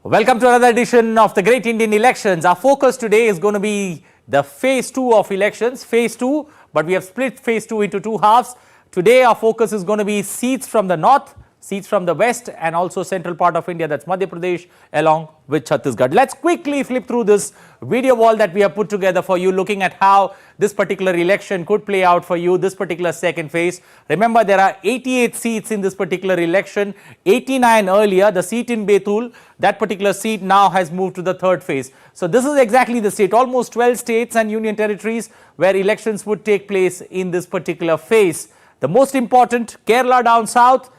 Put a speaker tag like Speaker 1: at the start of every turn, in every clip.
Speaker 1: Welcome to another edition of the Great Indian Elections. Our focus today is going to be the phase 2 of elections, phase 2, but we have split phase 2 into two halves. Today our focus is going to be seats from the north, seats from the west and also central part of India, that's Madhya Pradesh along with Chhattisgarh. Let's quickly flip through this video wall that we have put together for you, looking at how this particular election could play out for you, this particular second phase. Remember, there are 88 seats in this particular election, 89 earlier. The seat in Betul, that particular seat now has moved to the third phase. So this is exactly the state, almost 12 states and union territories where elections would take place in this particular phase. The most important, Kerala down south.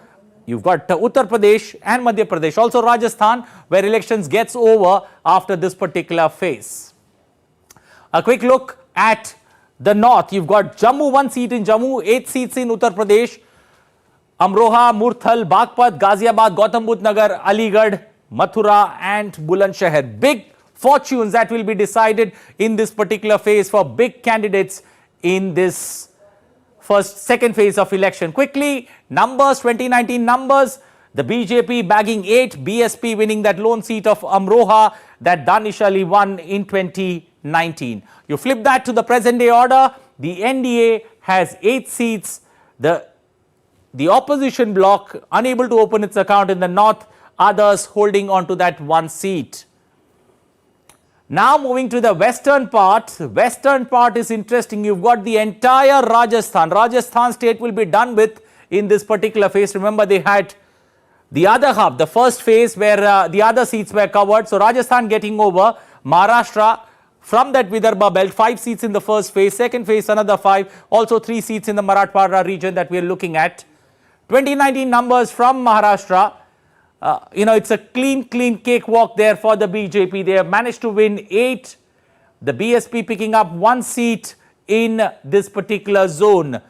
Speaker 1: You've got Uttar Pradesh and Madhya Pradesh, also Rajasthan, where elections gets over after this particular phase. A quick look at the north. You've got Jammu, 1 seat in Jammu, 8 seats in Uttar Pradesh, Amroha, Murthal, Bagpat, Ghaziabad, Gautam Budh Nagar, Aligarh, Mathura and Bulandshahr. Big fortunes that will be decided in this particular phase for big candidates in this second phase of election. Quickly, numbers, 2019 numbers, the BJP bagging 8, BSP winning that lone seat of Amroha that Danish Ali won in 2019. You flip that to the present day order, the NDA has 8 seats, the opposition bloc unable to open its account in the north, others holding on to that 1 seat. Now moving to the western part is interesting. You've got the entire Rajasthan state will be done with in this particular phase. Remember, they had the other half, the first phase where the other seats were covered. So Rajasthan getting over, Maharashtra from that Vidarbha belt, 5 seats in the first phase, second phase another 5, also 3 seats in the Marathwada region that we are looking at. 2019 numbers from Maharashtra. It's a clean cakewalk there for the BJP. They have managed to win 8. The BSP picking up 1 seat in this particular zone.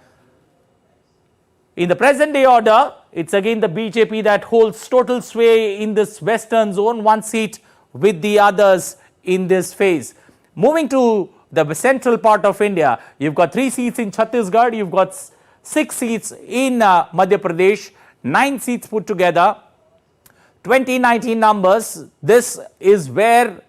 Speaker 1: In the present day order, it's again the BJP that holds total sway in this western zone, 1 seat with the others in this phase. Moving to the central part of India, you've got 3 seats in Chhattisgarh, you've got 6 seats in Madhya Pradesh, 9 seats put together. 2019 numbers, this is where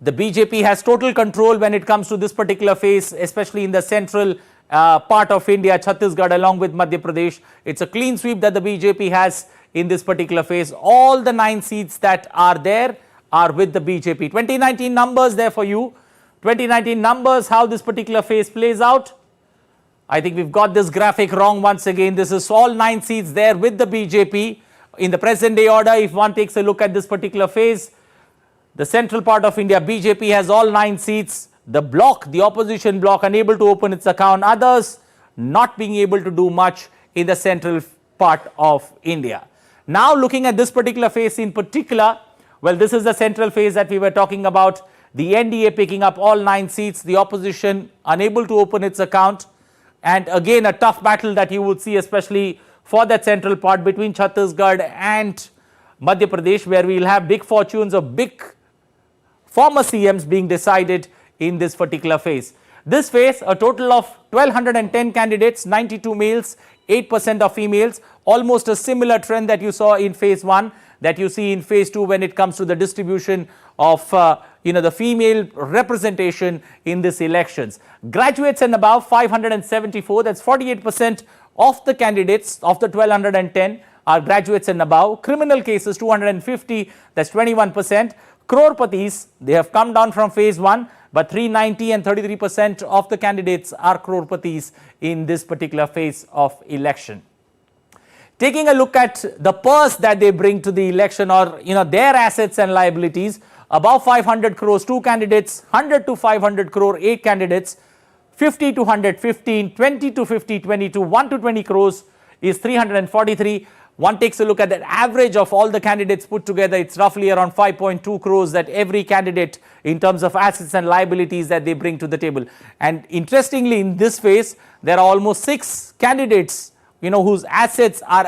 Speaker 1: the BJP has total control when it comes to this particular phase, especially in the central part of India, Chhattisgarh along with Madhya Pradesh. It's a clean sweep that the BJP has in this particular phase. All the 9 seats that are there are with the BJP. 2019 numbers there for you. 2019 numbers, how this particular phase plays out. I think we've got this graphic wrong once again. This is all 9 seats there with the BJP. In the present day order, if one takes a look at this particular phase, the central part of India, BJP has all 9 seats. The bloc, the opposition bloc, unable to open its account. Others not being able to do much in the central part of India. Now looking at this particular phase in particular, well, this is the central phase that we were talking about. The NDA picking up all 9 seats, the opposition unable to open its account. And again, a tough battle that you would see, especially for that central part between Chhattisgarh and Madhya Pradesh, where we will have big fortunes of big former CMs being decided in this particular phase. This phase, a total of 1210 candidates, 92 males, 8% of females, almost a similar trend that you saw in phase 1 that you see in phase 2 when it comes to the distribution of the female representation in this elections. Graduates and above, 574, that's 48% of the candidates of the 1210 are graduates and above. Criminal cases, 250, that's 21%. Crorpatis, they have come down from phase 1, but 390 and 33% of the candidates are crorpatis in this particular phase of election. Taking a look at the purse that they bring to the election, or their assets and liabilities, above 500 crores, 2 candidates, 100 to 500 crore, 8 candidates, 50 to 100, 15, 20 to 50, 22, 1 to 20 crores is 343. One takes a look at the average of all the candidates put together, it's roughly around 5.2 crores that every candidate in terms of assets and liabilities that they bring to the table. And interestingly, in this phase, there are almost 6 candidates, whose assets are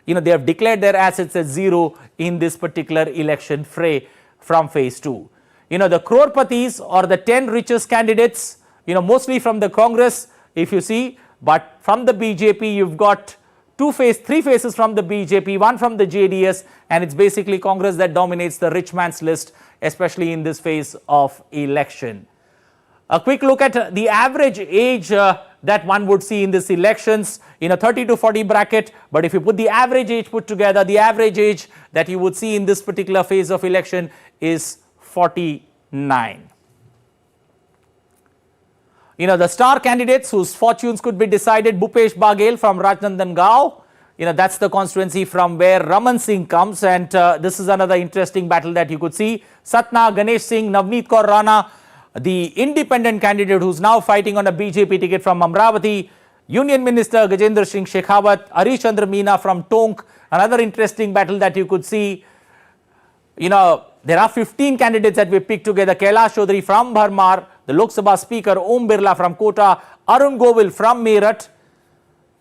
Speaker 1: they have declared their assets as 0 in this particular election fray from phase 2. The crorpatis or the 10 richest candidates, mostly from the Congress, if you see, but from the BJP, you've got three faces from the BJP, one from the JDS, and it's basically Congress that dominates the rich man's list, especially in this phase of election. A quick look at the average age that one would see in these elections in a 30 to 40 bracket. But if you put the average age put together, the average age that you would see in this particular phase of election is 49. The star candidates whose fortunes could be decided: Bhupesh Baghel from Rajnandangao. That's the constituency from where Raman Singh comes, and this is another interesting battle that you could see. Satna, Ganesh Singh, Navneet Kaur Rana, the independent candidate who's now fighting on a BJP ticket from Amravati, Union Minister Gajendra Singh Shekhawat, Harish Chandra Meena from Tonk, another interesting battle that you could see. There are 15 candidates that we picked together: Kailash Chaudhary from Bharmar, the Lok Sabha Speaker Om Birla from Kota, Arun Govil from Meerut,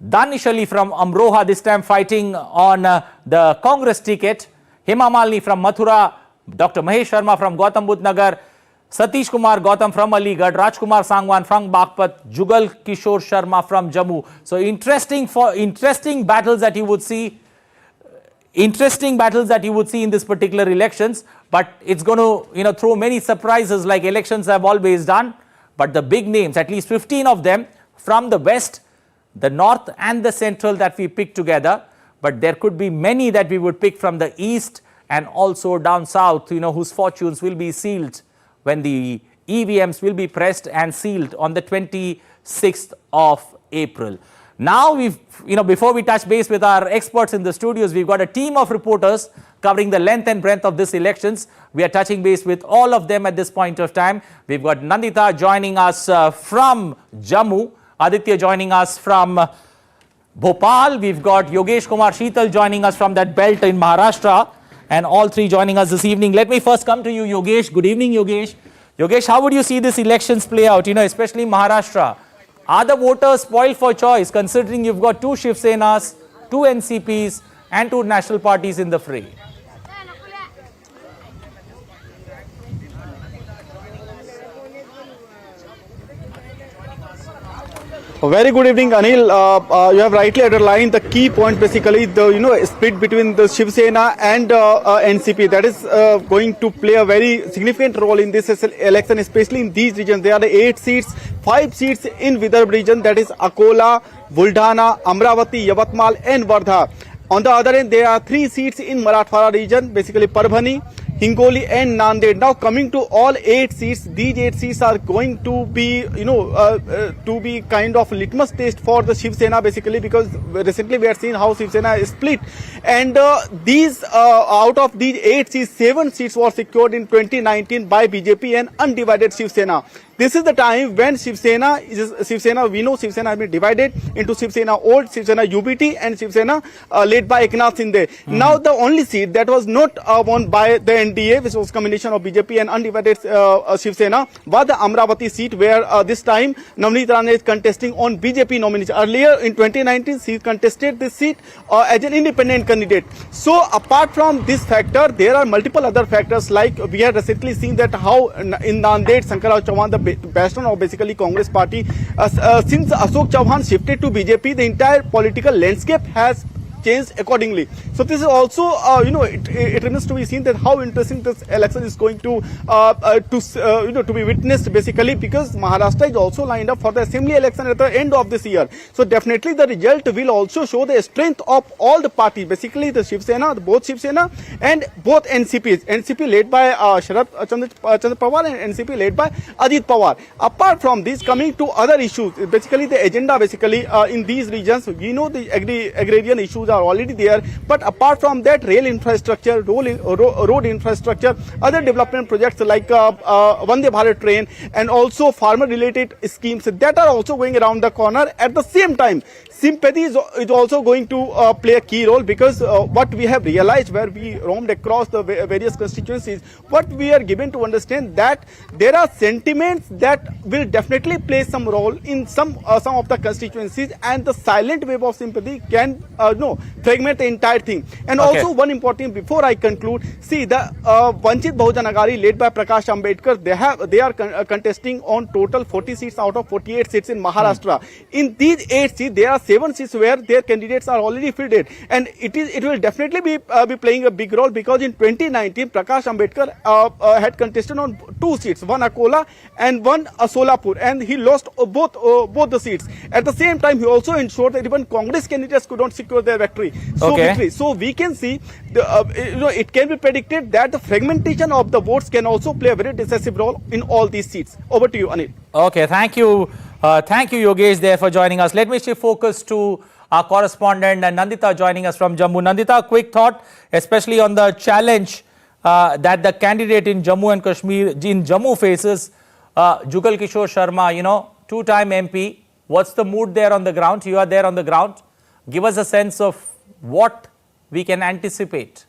Speaker 1: Danish Ali from Amroha, this time fighting on the Congress ticket, Hema Malini from Mathura, Dr. Mahesh Sharma from Gautam Budh Nagar, Satish Kumar Gautam from Aligarh, Rajkumar Sangwan from Baghpat, Jugal Kishore Sharma from Jammu. So interesting battles that you would see. Interesting battles that you would see in this particular elections, but it's going to throw many surprises like elections have always done. But the big names, at least 15 of them from the west, the north and the central that we picked together, but there could be many that we would pick from the east and also down south, whose fortunes will be sealed when the EVMs will be pressed and sealed on the 26th of April. Now, before we touch base with our experts in the studios, we've got a team of reporters covering the length and breadth of these elections. We are touching base with all of them at this point of time. We've got Nandita joining us from Jammu, Aditya joining us from Bhopal. We've got Yogesh Kumar Sheetal joining us from that belt in Maharashtra, and all three joining us this evening. Let me first come to you, Yogesh. Good evening, Yogesh. Yogesh, how would you see these elections play out, especially Maharashtra? Are the voters spoiled for choice, considering you've got two Shiv Senas, two NCPs and two national parties in the fray?
Speaker 2: Very good evening, Anil. You have rightly underlined the key point, basically the split between the Shiv Sena and NCP. That is going to play a very significant role in this election, especially in these regions. There are 8 seats, 5 seats in Vidarbha region, that is Akola, Buldhana, Amravati, Yavatmal and Wardha. On the other end, there are 3 seats in Marathwada region, basically Parbhani, Hingoli and Nanded. Now coming to all 8 seats, these 8 seats are going to be, to be kind of litmus test for the Shiv Sena, basically, because recently we have seen how Shiv Sena is split. And out of these 8 seats, 7 seats were secured in 2019 by BJP and undivided Shiv Sena. This is the time when Shiv Sena, we know Shiv Sena has been divided into Shiv Sena Old, Shiv Sena UBT and Shiv Sena led by Eknath Shinde. Now the only seat that was not won by the NDA, which was combination of BJP and undivided Shiv Sena, was the Amravati seat, where this time Navneet Rana is contesting on BJP nomination. Earlier in 2019, she contested this seat as an independent candidate. So apart from this factor, there are multiple other factors, like we have recently seen that how in Nanded, Shankarrao Chauhan, the bastion of basically Congress party, since Ashok Chauhan shifted to BJP, the entire political landscape has changed accordingly. So this is also, it remains to be seen that how interesting this election is going to be witnessed, basically, because Maharashtra is also lined up for the assembly election at the end of this year. So definitely the result will also show the strength of all the parties, basically the Shiv Sena, both Shiv Sena and both NCPs. NCP led by Sharad Chandra Pawar and NCP led by Ajit Pawar. Apart from this, coming to other issues, basically the agenda, basically in these regions, we know the agrarian issues are already there, but apart from that, rail infrastructure, road infrastructure, other development projects like Vande Bharat train and also farmer related schemes that are also going around the corner. At the same time, sympathy is also going to play a key role, because what we have realized where we roamed across the various constituencies, what we are given to understand that there are sentiments that will definitely play some role in some of the constituencies, and the silent wave of sympathy can fragment the entire thing. And
Speaker 1: Okay.
Speaker 2: also one important before I conclude, see the Vanchit Bahujan Aghadi led by Prakash Ambedkar, they are contesting on total 40 seats out of 48 seats in Maharashtra. In these 8 seats, there are 7 seats where their candidates are already filled in, and it will definitely be playing a big role, because in 2019 Prakash Ambedkar had contested on 2 seats, one Akola and one Solapur, and he lost both the seats. At the same time, he also ensured that even Congress candidates could not secure their victory. So we can see it can be predicted that the fragmentation of the votes can also play a very decisive role in all these seats. Over to you, Anil.
Speaker 1: Okay, thank you. Thank you, Yogesh, there for joining us. Let me shift focus to our correspondent and Nandita joining us from Jammu. Nandita, quick thought, especially on the challenge that the candidate in Jammu and Kashmir, in Jammu faces, Jugal Kishore Sharma, two-time MP. What's the mood there on the ground? You are there on the ground. Give us a sense of what we can anticipate.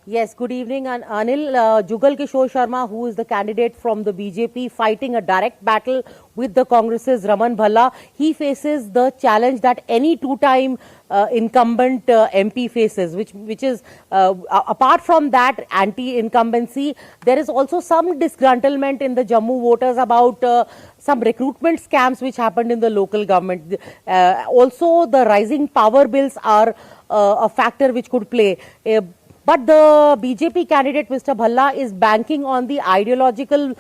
Speaker 3: Yes, good evening, Anil. Jugal Kishore Sharma, who is the candidate from the BJP, fighting a direct battle with the Congress's Raman Bhalla. He faces the challenge that any two-time incumbent MP faces, which is, apart from that anti-incumbency, there is also some disgruntlement in the Jammu voters about some recruitment scams which happened in the local government. Also, the rising power bills are a factor which could play. But the BJP candidate, Mr. Bhalla, is banking on the ideological,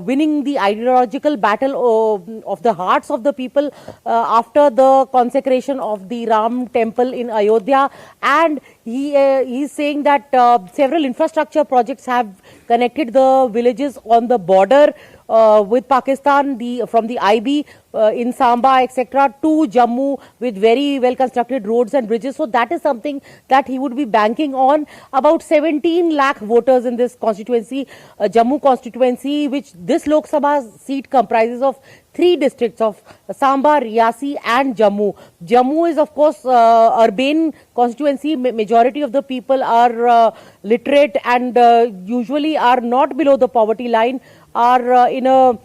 Speaker 3: winning the ideological battle of the hearts of the people after the consecration of the Ram temple in Ayodhya. And he is saying that several infrastructure projects have connected the villages on the border with Pakistan, from the IB in Samba, etc., to Jammu with very well constructed roads and bridges. So that is something that he would be banking on. About 17 lakh voters in this constituency, Jammu constituency, which this Lok Sabha seat comprises of 3 districts of Samba, Riyasi and Jammu. Jammu is of course urban constituency. Majority of the people are literate and usually are not below the poverty line, are in a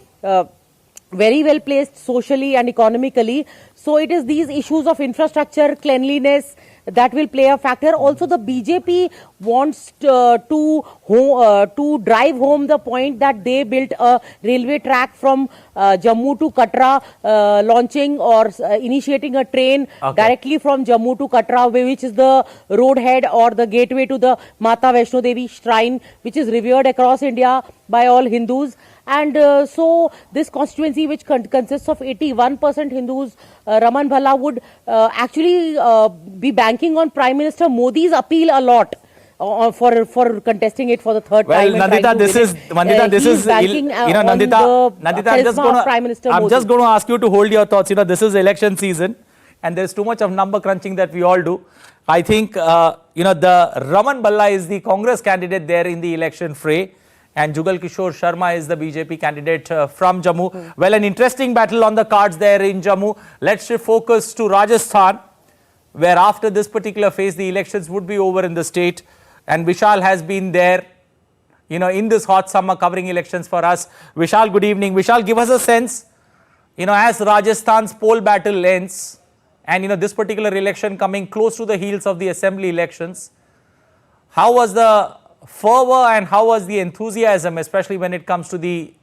Speaker 3: very well placed socially and economically. So it is these issues of infrastructure, cleanliness that will play a factor. Also, the BJP wants to drive home the point that they built a railway track from Jammu to Katra, launching or initiating a train directly from Jammu to Katra, which is the roadhead or the gateway to the Mata Vaishno Devi shrine, which is revered across India by all Hindus. And so this constituency, which consists of 81% Hindus, Raman Bhalla would actually be banking on Prime Minister Modi's appeal a lot for contesting it for the third time.
Speaker 1: Well, Nandita, this is
Speaker 3: banking,
Speaker 1: Nandita, I'm just going to ask you to hold your thoughts. This is election season, and there's too much of number crunching that we all do. I think the Raman Bhalla is the Congress candidate there in the election fray, and Jugal Kishore Sharma is the BJP candidate from Jammu. Well, an interesting battle on the cards there in Jammu. Let's shift focus to Rajasthan, where after this particular phase, the elections would be over in the state. And Vishal has been there, in this hot summer covering elections for us. Vishal, good evening. Vishal, give us a sense, as Rajasthan's poll battle ends, and, this particular election coming close to the heels of the assembly elections, how was the fervor and how was the enthusiasm, especially when it comes to the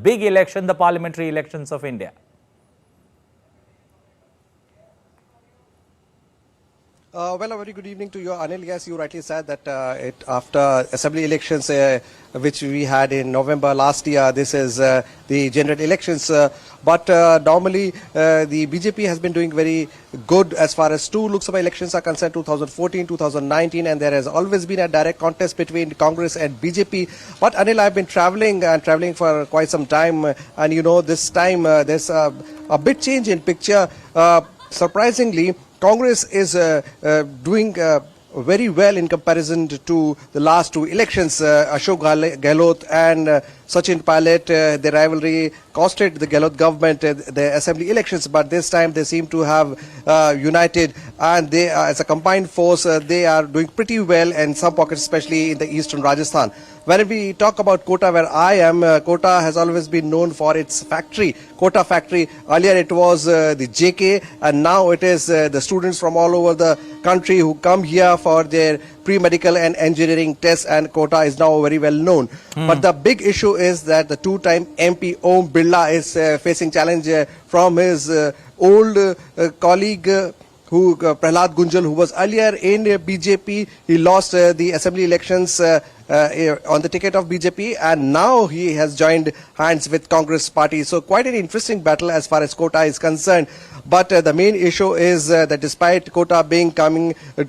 Speaker 1: big election, the parliamentary elections of India?
Speaker 4: Well, a very good evening to you, Anil. Yes, you rightly said that after assembly elections, which we had in November last year, this is the general elections. But normally, the BJP has been doing very good as far as 2 Lok Sabha elections are concerned, 2014, 2019, and there has always been a direct contest between Congress and BJP. But Anil, I've been traveling for quite some time, and this time there's a bit change in picture. Surprisingly, Congress is doing very well in comparison to the last two elections. Ashok Gehlot and Sachin Pilot, their rivalry costed the Gehlot government the assembly elections, but this time they seem to have united, and they, as a combined force, they are doing pretty well in some pockets, especially in the eastern Rajasthan. When we talk about Kota, where I am, Kota has always been known for its factory, Kota factory. Earlier it was the JK, and now it is the students from all over the country who come here for their pre-medical and engineering tests, and Kota is now very well known. But the big issue is that the two-time MP Om Birla is facing challenge from his old colleague who Prahlad Gunjal, who was earlier in BJP. He lost the assembly elections on the ticket of BJP, and now he has joined hands with Congress party. So quite an interesting battle as far as Kota is concerned. But the main issue is that despite Kota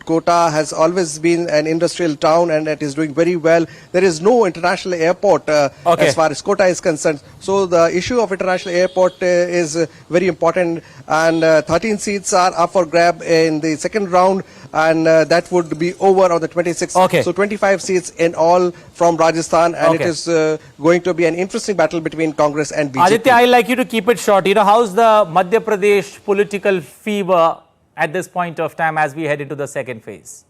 Speaker 4: Kota has always been an industrial town, and it is doing very well. There is no international airport as far as Kota is concerned. So the issue of international airport is very important, and 13 seats are up for grab in the second round, and that would be over on the 26th. So 25 seats in all from Rajasthan, and it is going to be an interesting battle between Congress and BJP.
Speaker 1: Aditya, I'd like you to keep it short. You know, how's the Madhya Pradesh political fever at this point of time as we head into the second phase?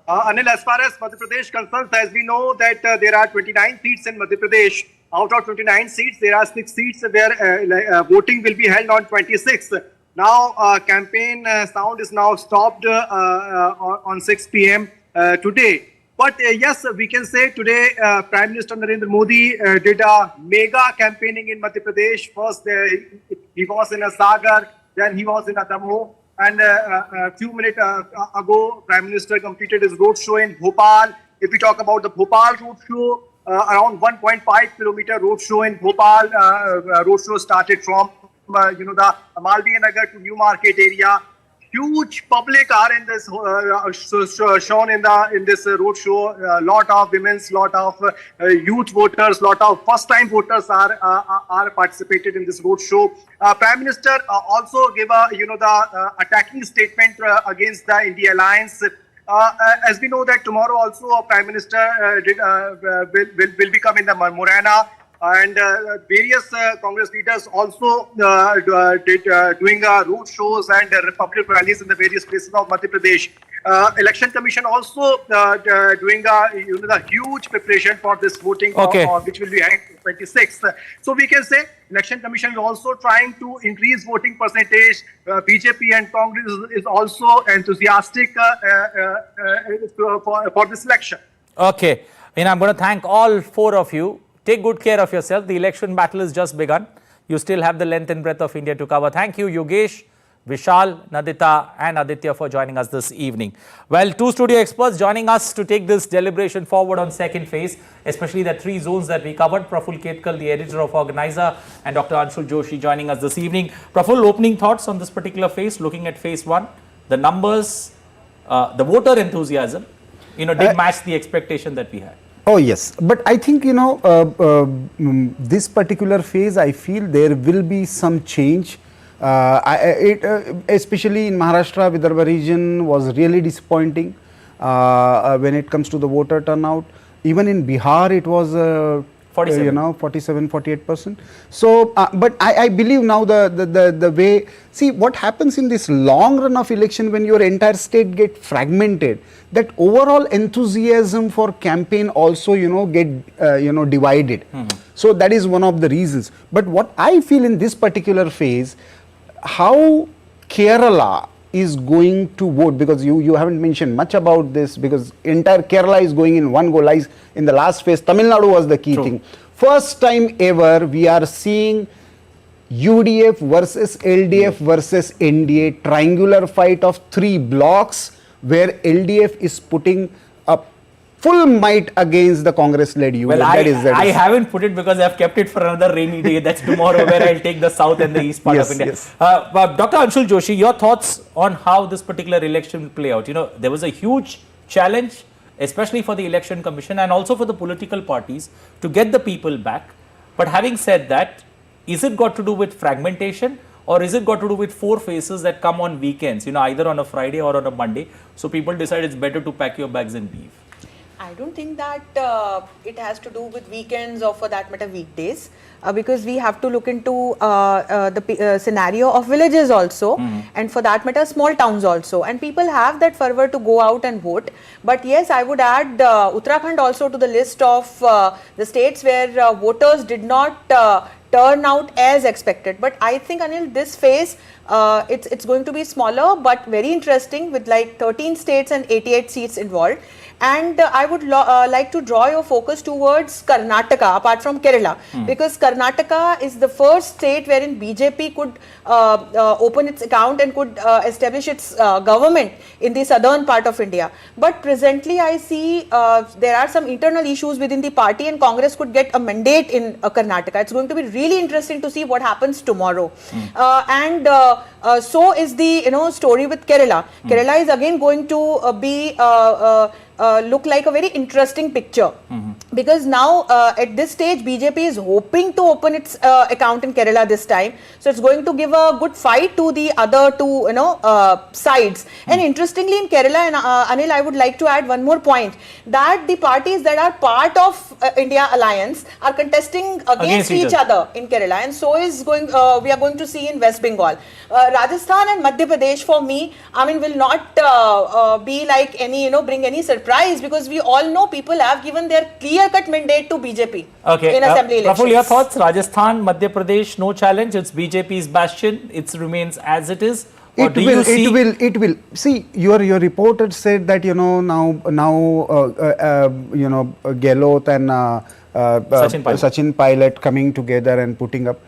Speaker 5: Anil, as far as Madhya Pradesh concerns, as we know that there are 29 seats in Madhya Pradesh. Out of 29 seats, there are 6 seats where voting will be held on 26. Now, campaign sound is now stopped on 6 p.m. Today. But yes, we can say today Prime Minister Narendra Modi did a mega campaigning in Madhya Pradesh. First, he was in a Sagar, then he was in a Damoh. And a few minutes ago, Prime Minister completed his road show in Bhopal. If we talk about the Bhopal road show, around 1.5 kilometer road show in Bhopal. Road show started from the Malviya Nagar to New Market area. Huge public are in this shown in this road show. A lot of women's, lot of youth voters, lot of first-time voters are participated in this road show. Prime Minister also gave the attacking statement against the India Alliance. As we know that tomorrow also Prime Minister will become in the Morena. And various Congress leaders also doing road shows and public rallies in the various places of Madhya Pradesh. Election Commission also doing the huge preparation for this voting, which will be held 26th. So we can say Election Commission is also trying to increase voting percentage. BJP and Congress is also enthusiastic for this election.
Speaker 1: Okay, and I'm going to thank all 4 of you. Take good care of yourself. The election battle has just begun. You still have the length and breadth of India to cover. Thank you, Yogesh, Vishal, Nadita and Aditya for joining us this evening. Well, 2 studio experts joining us to take this deliberation forward on second phase, especially the 3 zones that we covered. Praful Ketkal, the editor of Organizer, and Dr. Anshul Joshi joining us this evening. Praful, opening thoughts on this particular phase, looking at phase 1, the numbers, the voter enthusiasm, did match the expectation that we had.
Speaker 6: Oh yes, but I think this particular phase, I feel there will be some change. Especially in Maharashtra, Vidarbha region was really disappointing when it comes to the voter turnout. Even in Bihar, it was 47-48%. So, but I believe now the way, see what happens in this long run of election when your entire state get fragmented, that overall enthusiasm for campaign also get divided. So that is one of the reasons. But what I feel in this particular phase, how Kerala is going to vote, because you haven't mentioned much about this, because entire Kerala is going in one go, lies in the last phase. Tamil Nadu was the key thing. First time ever we are seeing UDF versus LDF versus NDA, triangular fight of 3 blocks, where LDF is putting a full might against the Congress-led UDF.
Speaker 1: Well, I haven't put it because I've kept it for another rainy day. That's tomorrow, where I'll take the south and the east part of India.
Speaker 6: Yes.
Speaker 1: Dr. Anshul Joshi, your thoughts on how this particular election will play out? There was a huge challenge, especially for the Election Commission and also for the political parties, to get the people back. But having said that, is it got to do with fragmentation, or is it got to do with 4 phases that come on weekends, either on a Friday or on a Monday? So people decide it's better to pack your bags and leave.
Speaker 7: I don't think that it has to do with weekends or for that matter weekdays, because we have to look into the scenario of villages also, and for that matter small towns also, and people have that fervor to go out and vote. But yes, I would add Uttarakhand also to the list of the states where voters did not turn out as expected. But I think, Anil, this phase it's going to be smaller but very interesting, with like 13 states and 88 seats involved. And I would like to draw your focus towards Karnataka, apart from Kerala, because Karnataka is the first state wherein BJP could open its account and could establish its government in the southern part of India. But presently I see there are some internal issues within the party, and Congress could get a mandate in Karnataka. It's going to be really interesting to see what happens tomorrow. And so is the story with Kerala. Kerala is again going to be look like a very interesting picture, because now at this stage BJP is hoping to open its account in Kerala this time, so it's going to give a good fight to the other two sides. And interestingly in Kerala, and Anil, I would like to add one more point, that the parties that are part of India Alliance are contesting against each other in Kerala, and so is going we are going to see in West Bengal. Rajasthan and Madhya Pradesh, for me, I mean, will not be like any bring any surprise, because we all know people have given their clear-cut mandate to BJP in assembly elections.
Speaker 1: Praful, your thoughts? Rajasthan, Madhya Pradesh, no challenge. It's BJP's bastion. It remains as it is.
Speaker 6: It will. See, your reporter said that now Gehlot and Sachin Pilot coming together and putting up.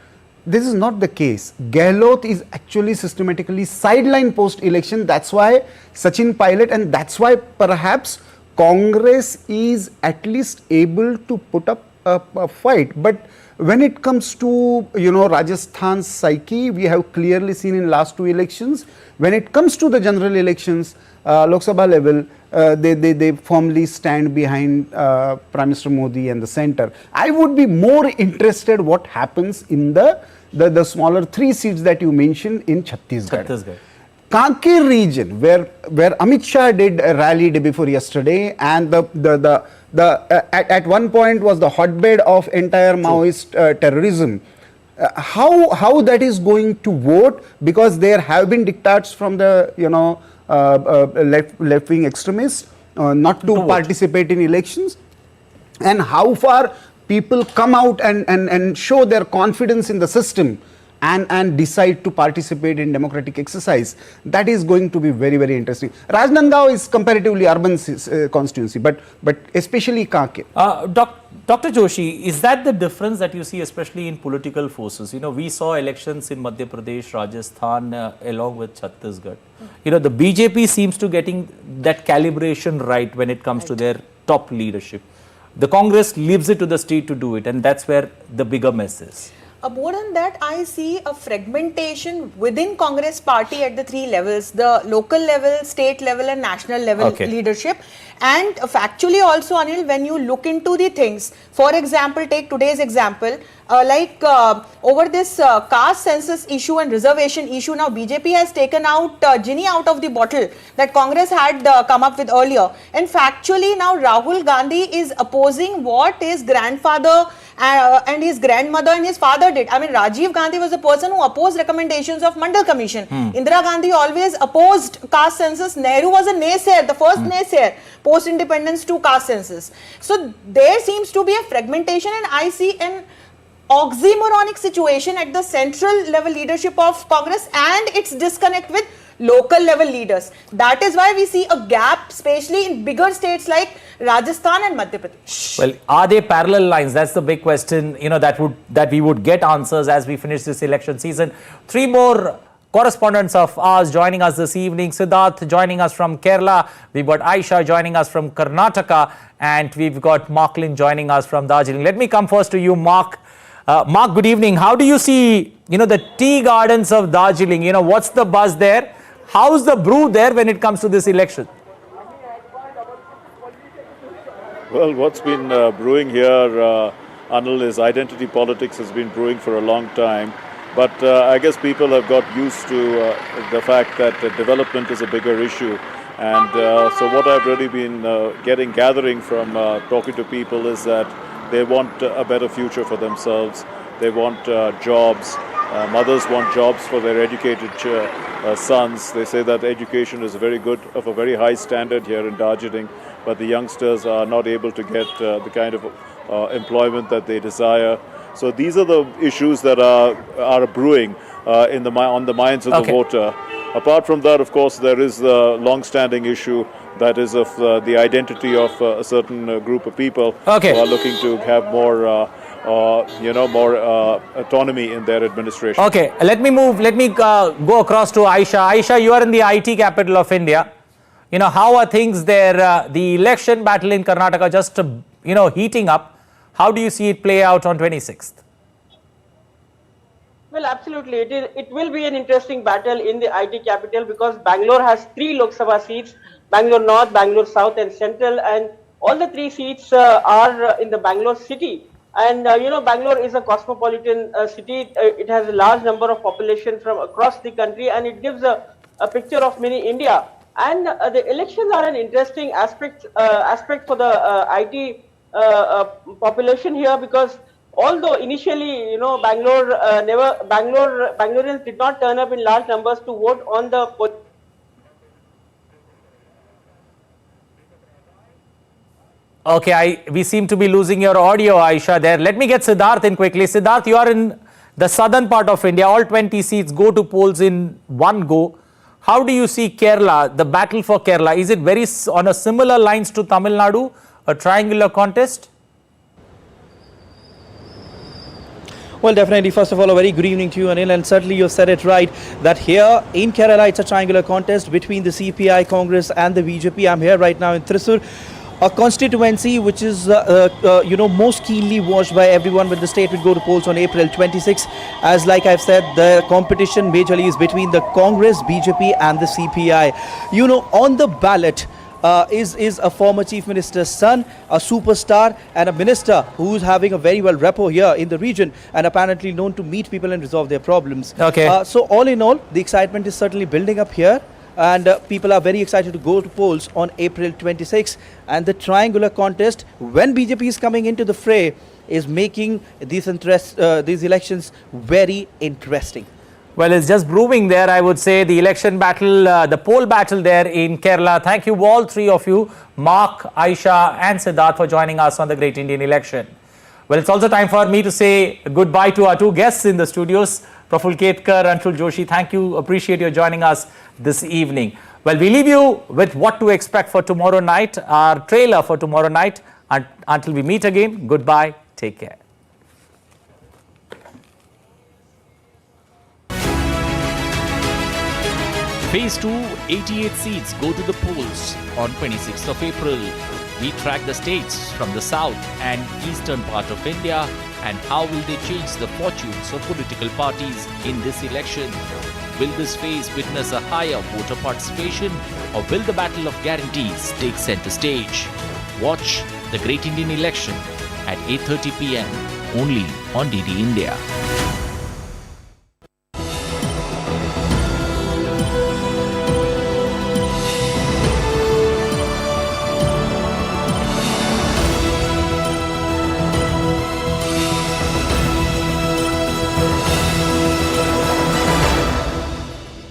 Speaker 6: This is not the case. Gehlot is actually systematically sidelined post-election. That's why Sachin Pilot, and that's why perhaps Congress is at least able to put up a fight. But when it comes to Rajasthan's psyche, we have clearly seen in last 2 elections. When it comes to the general elections, Lok Sabha level, they firmly stand behind Prime Minister Modi and the centre. I would be more interested what happens in the smaller 3 seats that you mentioned in Chhattisgarh. Kanker region, where Amit Shah did a rally day before yesterday, and at one point was the hotbed of entire Maoist terrorism. How that is going to vote, because there have been diktats from the left-wing extremists not to participate in elections, and how far people come out and show their confidence in the system and decide to participate in democratic exercise. That is going to be very, very interesting. Rajnandgaon is comparatively urban constituency, but especially Kanker.
Speaker 1: Dr. Joshi, is that the difference that you see, especially in political forces? We saw elections in Madhya Pradesh, Rajasthan, along with Chhattisgarh. The BJP seems to getting that calibration right when it comes to their top leadership. The Congress leaves it to the state to do it, and that's where the bigger mess is.
Speaker 7: More than that, I see a fragmentation within Congress party at the 3 levels, the local level, state level and national level leadership. And factually also, Anil, when you look into the things, for example, take today's example, over this caste census issue and reservation issue, now BJP has taken out genie out of the bottle that Congress had come up with earlier. And factually now Rahul Gandhi is opposing what his grandfather and his grandmother and his father did. I mean, Rajiv Gandhi was the person who opposed recommendations of Mandal Commission. Indira Gandhi always opposed caste census. Nehru was a naysayer, the first naysayer post-independence to caste census. So there seems to be a fragmentation, and I see an oxymoronic situation at the central level leadership of Congress and its disconnect with local level leaders. That is why we see a gap, especially in bigger states like Rajasthan and Madhya Pradesh.
Speaker 1: Well, are they parallel lines? That's the big question, that we would get answers as we finish this election season. 3 more correspondents of ours joining us this evening. Siddharth joining us from Kerala. We've got Aisha joining us from Karnataka, and we've got Marklin joining us from Darjeeling. Let me come first to you, Mark. Mark, good evening. How do you see, the tea gardens of Darjeeling? What's the buzz there? How's the brew there when it comes to this election?
Speaker 8: Well, what's been brewing here, Anil, is identity politics has been brewing for a long time. But I guess people have got used to the fact that development is a bigger issue. And so what I've really been gathering from talking to people is that they want a better future for themselves. They want jobs. Mothers want jobs for their educated sons. They say that education is very good, of a very high standard here in Darjeeling, but the youngsters are not able to get the kind of employment that they desire. So these are the issues that are brewing on the minds of the voter. Apart from that, of course, there is the long-standing issue that is of the identity of a certain group of people who are looking to have more, more autonomy in their administration.
Speaker 1: Okay, let me go across to Aisha. Aisha, you are in the IT capital of India. How are things there? The election battle in Karnataka just, heating up. How do you see it play out on 26th?
Speaker 9: Well, absolutely. It will be an interesting battle in the IT capital because Bangalore has 3 Lok Sabha seats, Bangalore North, Bangalore South and Central, and all the 3 seats are in the Bangalore city. And, Bangalore is a cosmopolitan city. It has a large number of population from across the country, and it gives a picture of mini India. And the elections are an interesting aspect for the IT population here, because although initially, Bangaloreans did not turn up in large numbers to vote on the.
Speaker 1: Okay, we seem to be losing your audio, Aisha, there. Let me get Siddharth in quickly. Siddharth, you are in the southern part of India. All 20 seats go to polls in one go. How do you see Kerala, the battle for Kerala? Is it very on a similar lines to Tamil Nadu, a triangular contest?
Speaker 10: Well, definitely. First of all, a very good evening to you, Anil. And certainly you said it right that here in Kerala, it's a triangular contest between the CPI, Congress and the BJP. I'm here right now in Thrissur, a constituency which is, most keenly watched by everyone, when the state will go to polls on April 26. As like I've said, the competition majorly is between the Congress, BJP and the CPI. On the ballot, is a former chief minister's son, a superstar and a minister who's having a very well rapport here in the region and apparently known to meet people and resolve their problems.
Speaker 1: Okay.
Speaker 10: So all in all, the excitement is certainly building up here, and people are very excited to go to polls on April 26. And the triangular contest, when BJP is coming into the fray, is making these elections very interesting.
Speaker 1: Well, it's just brewing there, I would say, the election battle, the poll battle there in Kerala. Thank you all 3 of you, Mark, Aisha and Siddharth, for joining us on the Great Indian Election. Well, it's also time for me to say goodbye to our 2 guests in the studios, Praful Ketkar and Anshul Joshi. Thank you. Appreciate you joining us this evening. Well, we leave you with what to expect for tomorrow night, our trailer for tomorrow night. And until we meet again, goodbye. Take care.
Speaker 11: Phase 2, 88 seats go to the polls on 26th of April. We track the states from the south and eastern part of India and how will they change the fortunes of political parties in this election. Will this phase witness a higher voter participation, or will the battle of guarantees take center stage? Watch the Great Indian Election at 8:30 p.m. only on DD India.